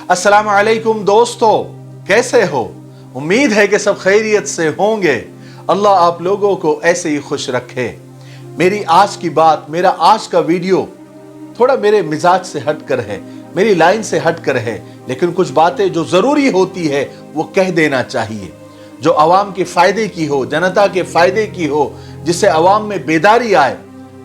अस्सलाम वालेकुम दोस्तों, कैसे हो? उम्मीद है कि सब खैरियत से होंगे। अल्लाह आप लोगों को ऐसे ही खुश रखे। मेरी आज की बात, मेरा आज का वीडियो थोड़ा मेरे मिजाज से हटकर है, मेरी लाइन से हटकर है, लेकिन कुछ बातें जो जरूरी होती है वो कह देना चाहिए, जो अवाम के फायदे की हो, जनता के फायदे की हो, जिससे अवाम में बेदारी आए।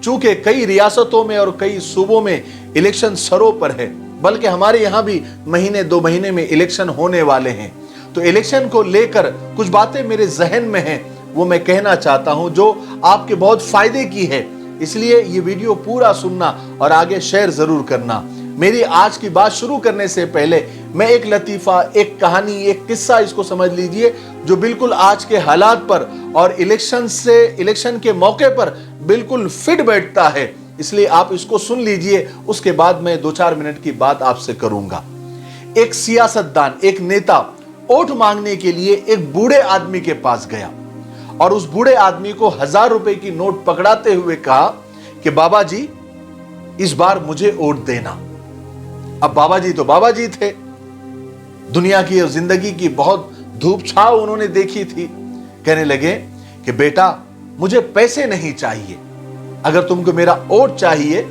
चूंकि कई रियासतों में और कई सूबों में इलेक्शन सरों पर है, बल्कि हमारे यहाँ भी महीने 2 महीने में इलेक्शन होने वाले हैं, तो इलेक्शन को लेकर कुछ बातें मेरे जहन में हैं, वो मैं कहना चाहता हूं जो आपके बहुत फायदे की है। इसलिए ये वीडियो पूरा सुनना और आगे शेयर जरूर करना। मेरी आज की बात शुरू करने से पहले मैं एक लतीफा, एक कहानी, एक किस्सा इसको समझ लीजिए जो बिल्कुल आज के हालात पर और इलेक्शन के मौके पर बिल्कुल फिट बैठता है, इसलिए आप इसको सुन लीजिए। उसके बाद मैं 2-4 मिनट की बात आपसे करूंगा। एक सियासतदान, एक नेता वोट मांगने के लिए एक बूढ़े आदमी के पास गया और उस बूढ़े आदमी को 1000 रुपए की नोट पकड़ाते हुए कहा कि बाबा जी, इस बार मुझे वोट देना। अब बाबा जी तो बाबा जी थे, दुनिया की और जिंदगी की बहुत धूप छाव उन्होंने देखी थी। कहने लगे कि बेटा, मुझे पैसे नहीं चाहिए, अगर तुमको मेरा वोट चाहिए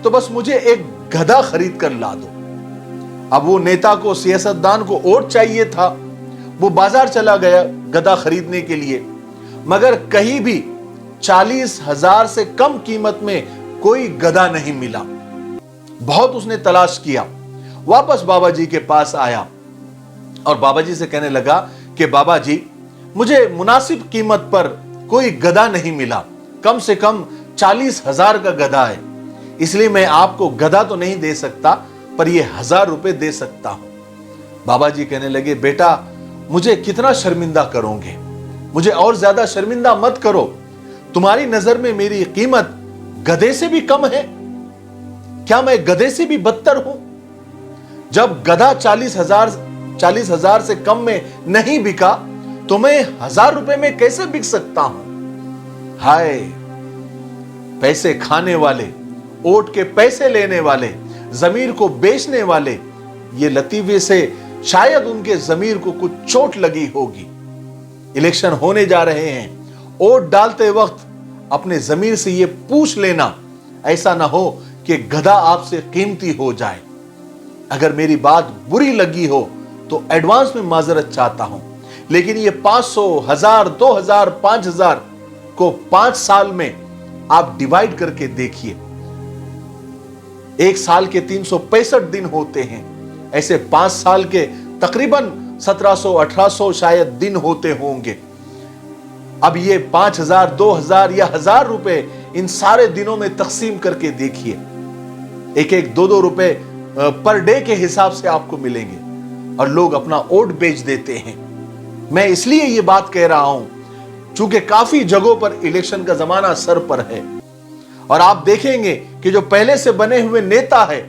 तो बस मुझे एक गधा खरीद कर ला दो। अब वो नेता को, सियासतदान को वोट चाहिए था, वो बाजार चला गया गधा खरीदने के लिए, मगर कहीं भी 40,000 से कम कीमत में कोई गधा नहीं मिला। बहुत उसने तलाश किया, वापस बाबा जी के पास आया और बाबा जी से कहने लगा कि बाबा जी, मुझे मुनासिब कीमत पर कोई गधा नहीं मिला, कम से कम 40,000 का गधा है, इसलिए मैं आपको गधा तो नहीं दे सकता, पर ये 1000 रुपए दे सकता हूं। बाबा जी कहने लगे, बेटा मुझे कितना शर्मिंदा करोगे, मुझे और ज्यादा शर्मिंदा मत करो। तुम्हारी नजर में मेरी कीमत गधे से भी कम है? क्या मैं गधे से भी बदतर हूं? जब गधा 40,000 से कम में नहीं बिका तो मैं 1000 रुपए में कैसे बिक सकता हूं? हाय, पैसे खाने वाले, वोट के पैसे लेने वाले, जमीर को बेचने वाले, ये लतीफे से शायद उनके जमीर को कुछ चोट लगी होगी। इलेक्शन होने जा रहे हैं, वोट डालते वक्त अपने जमीर से ये पूछ लेना, ऐसा ना हो कि गधा आपसे कीमती हो जाए। अगर मेरी बात बुरी लगी हो तो एडवांस में माजरत चाहता हूं, लेकिन ये 500, 1000, 2000, 5000 को 5 साल में आप डिवाइड करके देखिए। एक साल के 365 दिन होते हैं, ऐसे 5 साल के तकरीबन 1700, 1800 शायद दिन होते होंगे। अब ये 5000, 2000 या 1000 रुपए इन सारे दिनों में तकसीम करके देखिए, एक 2-2 रुपए पर डे के हिसाब से आपको मिलेंगे, और लोग अपना वोट बेच देते हैं। मैं इसलिए ये बात कह रहा हूं चूंकि काफी जगहों पर इलेक्शन का जमाना सर पर है, और आप देखेंगे कि जो पहले से बने हुए नेता है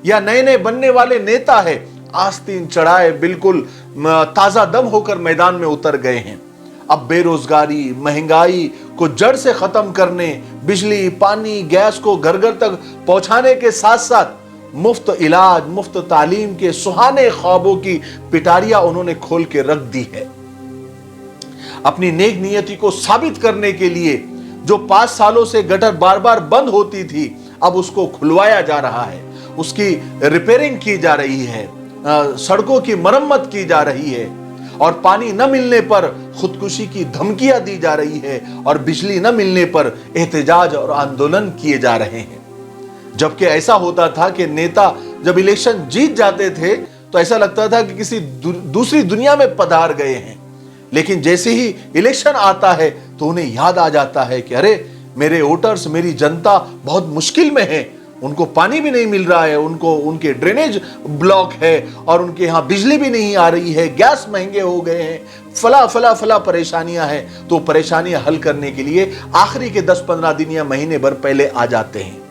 या नए नए बनने वाले नेता है, आस्तीन चढ़ाए बिल्कुल ताजा दम होकर मैदान में उतर गए हैं। अब बेरोजगारी, महंगाई को जड़ से खत्म करने, बिजली, पानी, गैस को घर घर तक पहुंचाने के साथ साथ मुफ्त इलाज, मुफ्त तालीम के सुहाने ख्वाबों की पिटारियां उन्होंने खोल के रख दी है। अपनी नेक नियति को साबित करने के लिए जो 5 सालों से गटर बार बार बंद होती थी, अब उसको खुलवाया जा रहा है, उसकी रिपेयरिंग की जा रही है, सड़कों की मरम्मत की जा रही है, और पानी न मिलने पर खुदकुशी की धमकियां दी जा रही है, और बिजली न मिलने पर एहतजाज और आंदोलन किए जा रहे हैं। जबकि ऐसा होता था कि नेता जब इलेक्शन जीत जाते थे तो ऐसा लगता था कि किसी दूसरी दुनिया में पधार गए हैं, लेकिन जैसे ही इलेक्शन आता है तो उन्हें याद आ जाता है कि अरे, मेरे वोटर्स, मेरी जनता बहुत मुश्किल में है, उनको पानी भी नहीं मिल रहा है, उनके ड्रेनेज ब्लॉक है, और उनके यहाँ बिजली भी नहीं आ रही है, गैस महंगे हो गए हैं, फला परेशानियां हैं। तो परेशानियां हल करने के लिए आखिरी के 10-15 दिन या महीने भर पहले आ जाते हैं।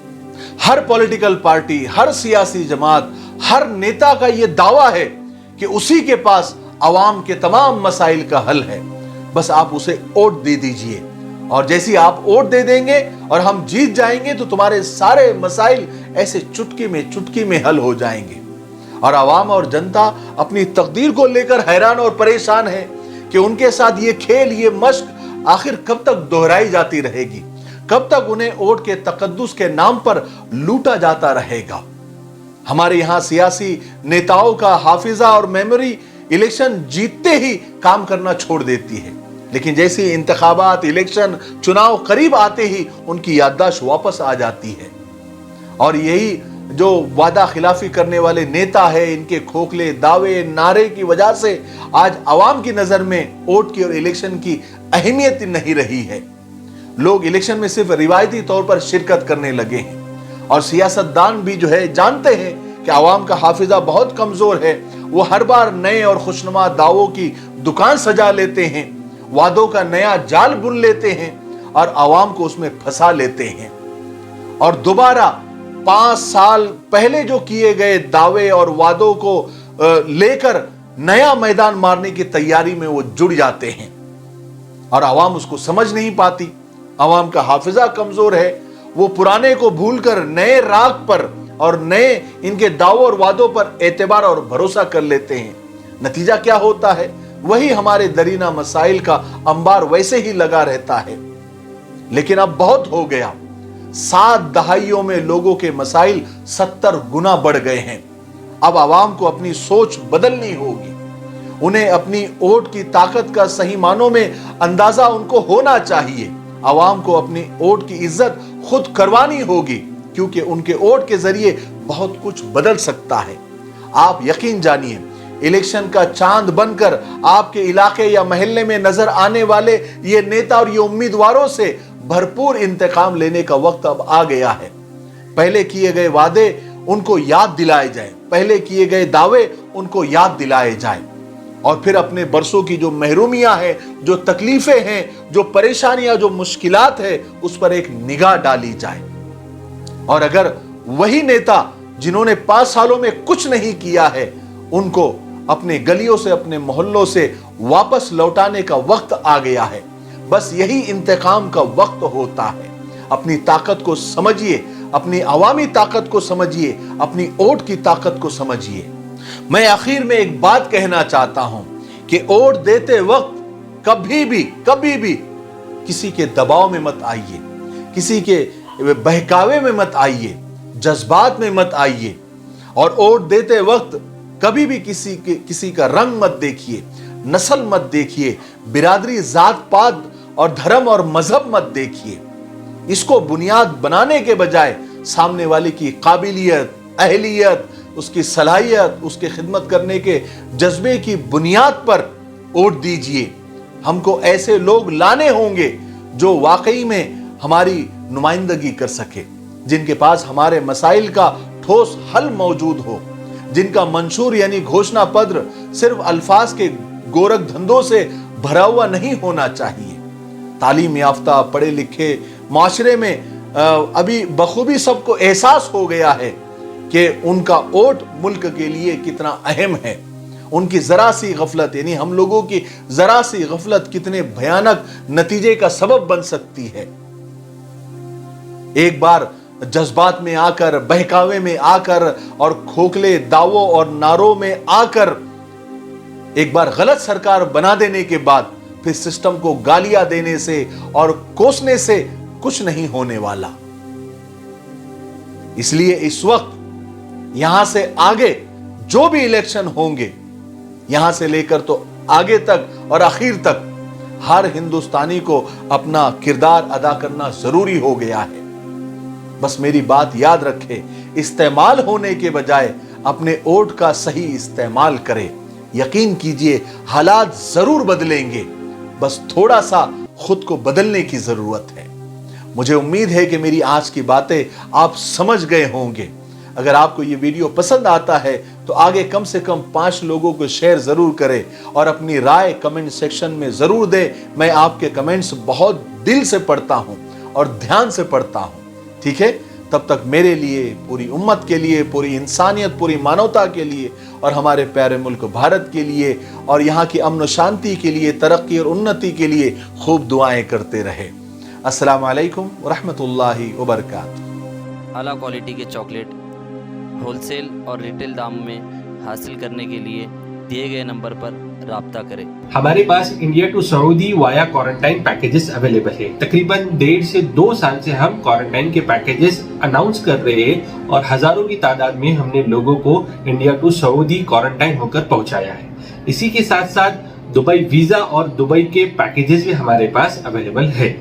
हर पॉलिटिकल पार्टी, हर सियासी जमात, हर नेता का यह दावा है कि उसी के पास अवाम के तमाम मसाइल का हल है, बस आप उसे वोट दे दीजिए, और जैसी आप वोट दे देंगे और हम जीत जाएंगे तो तुम्हारे सारे मसाइल ऐसे चुटकी में हल हो जाएंगे। और आवाम और जनता अपनी तकदीर को लेकर हैरान और परेशान है कि उनके साथ ये खेल, ये मश्क आखिर कब तक दोहराई जाती रहेगी, कब तक उन्हें वोट के तकद्दुस के नाम पर लूटा जाता रहेगा। हमारे यहां सियासी नेताओं का हाफिजा और मेमोरी इलेक्शन जीतते ही काम करना छोड़ देती है, लेकिन जैसे इंतखाबात, इलेक्शन, चुनाव करीब आते ही उनकी याददाश्त वापस आ जाती है। और यही जो वादा खिलाफी करने वाले नेता है, इनके खोखले दावे, नारे की वजह से आज आवाम की नजर में वोट की और इलेक्शन की अहमियत नहीं रही है। लोग इलेक्शन में सिर्फ रिवायती तौर पर शिरकत करने लगे हैं और सियासतदान भी जो है जानते हैं कि आवाम का हाफिजा बहुत कमजोर है। वो हर बार नए और खुशनुमा दावों की दुकान सजा लेते हैं, वादों का नया जाल बुन लेते हैं और आवाम को उसमें फंसा लेते हैं और दोबारा 5 साल पहले जो किए गए दावे और वादों को लेकर नया मैदान मारने की तैयारी में वो जुड़ जाते हैं और आवाम उसको समझ नहीं पाती। आवाम का हाफिजा कमजोर है, वो पुराने को भूलकर नए राग पर और नए इनके दावों और वादों पर एतबार और भरोसा कर लेते हैं। नतीजा क्या होता है? वही हमारे दरीना मसाइल का अंबार वैसे ही लगा रहता है। लेकिन अब बहुत हो गया, 7 दहाइयों में लोगों के मसाइल 70 गुना बढ़ गए हैं। अब आवाम को अपनी सोच बदलनी होगी, उन्हें अपनी वोट की ताकत का सही मानों में अंदाजा उनको होना चाहिए। आवाम को अपनी वोट की इज्जत खुद करवानी होगी, क्योंकि उनके वोट के जरिए बहुत कुछ बदल सकता है। आप यकीन जानिए, इलेक्शन का चांद बनकर आपके इलाके या मोहल्ले में नजर आने वाले ये नेता और ये उम्मीदवारों से भरपूर इंतकाम लेने का वक्त अब आ गया है। पहले किए गए वादे उनको याद दिलाए जाए, पहले किए गए दावे उनको याद दिलाए जाए और फिर अपने बरसों की जो महरूमियां हैं, जो तकलीफें हैं, जो परेशानियां, जो मुश्किलात है, उस पर एक निगाह डाली जाए। और अगर वही नेता जिन्होंने 5 सालों में कुछ नहीं किया है, उनको अपने गलियों से, अपने मोहल्लों से वापस लौटाने का वक्त आ गया है। बस यही इंतकाम का वक्त होता है। अपनी ताकत को समझिए, अपनी अवामी ताकत को समझिए, अपनी वोट की ताकत को समझिए। मैं आखिर में एक बात कहना चाहता हूं कि वोट देते वक्त कभी भी किसी के दबाव में मत आइए, किसी के बहकावे में मत आइए, जज्बात में मत आइए और वोट देते वक्त कभी भी किसी का रंग मत देखिए, नस्ल मत देखिए, बिरादरी, जात पात और धर्म और मजहब मत देखिए। इसको बुनियाद बनाने के बजाय सामने वाले की काबिलियत, अहलियत, उसकी सलाहियत, उसके खिदमत करने के जज्बे की बुनियाद पर वोट दीजिए। हमको ऐसे लोग लाने होंगे जो वाकई में हमारी नुमाइंदगी कर सके, जिनके पास हमारे मसाइल का ठोस हल मौजूद हो, जिनका मंशूर यानी घोषणा पत्र सिर्फ अल्फाज के गोरख धंधों से भरा हुआ नहीं होना चाहिए। तालीम याफ्ता, पढ़े लिखे माशरे में अभी बखूबी सबको एहसास हो गया है कि उनका वोट मुल्क के लिए कितना अहम है। उनकी जरा सी गफलत यानी हम लोगों की जरा सी गफलत कितने भयानक नतीजे का सबब बन सकती है। एक बार जज्बात में आकर, बहकावे में आकर और खोखले दावों और नारों में आकर एक बार गलत सरकार बना देने के बाद फिर सिस्टम को गालियां देने से और कोसने से कुछ नहीं होने वाला। इसलिए इस वक्त यहां से आगे जो भी इलेक्शन होंगे, यहां से लेकर तो आगे तक और आखिर तक हर हिंदुस्तानी को अपना किरदार अदा करना जरूरी हो गया है। बस मेरी बात याद रखे, इस्तेमाल होने के बजाय अपने वोट का सही इस्तेमाल करें। यकीन कीजिए हालात जरूर बदलेंगे, बस थोड़ा सा खुद को बदलने की जरूरत है। मुझे उम्मीद है कि मेरी आज की बातें आप समझ गए होंगे। अगर आपको ये वीडियो पसंद आता है तो आगे कम से कम 5 लोगों को शेयर जरूर करें और अपनी राय कमेंट सेक्शन में जरूर दें। मैं आपके कमेंट्स बहुत दिल से पढ़ता हूं और ध्यान से पढ़ता हूं। ठीक है, तब तक मेरे लिए, पूरी उम्मत के लिए, पूरी इंसानियत, पूरी मानवता के लिए और हमारे प्यारे मुल्क भारत के लिए और यहाँ की अमन शांति के लिए, तरक्की और उन्नति के लिए खूब दुआएं करते रहे। अस्सलाम वालेकुम व रहमतुल्लाहि व बरकातहू। आला क्वालिटी के चॉकलेट होलसेल और रिटेल दाम में حاصل کرنے کے لیے دیے گئے نمبر پر رابطہ کریں۔ ہمارے پاس India to Saudi via quarantine packages available ہے۔ تقریباً 1.5 سے 2 سال سے ہم کوارنٹائن کے پیکیجز اناؤنس کر رہے ہیں اور ہزاروں کی تعداد میں ہم نے لوگوں کو انڈیا ٹو سعودی کوارنٹائن ہو کر پہنچایا ہے۔ اسی کے ساتھ ساتھ دبئی ویزا اور دبئی کے پیکیجز بھی ہمارے پاس اویلیبل ہے۔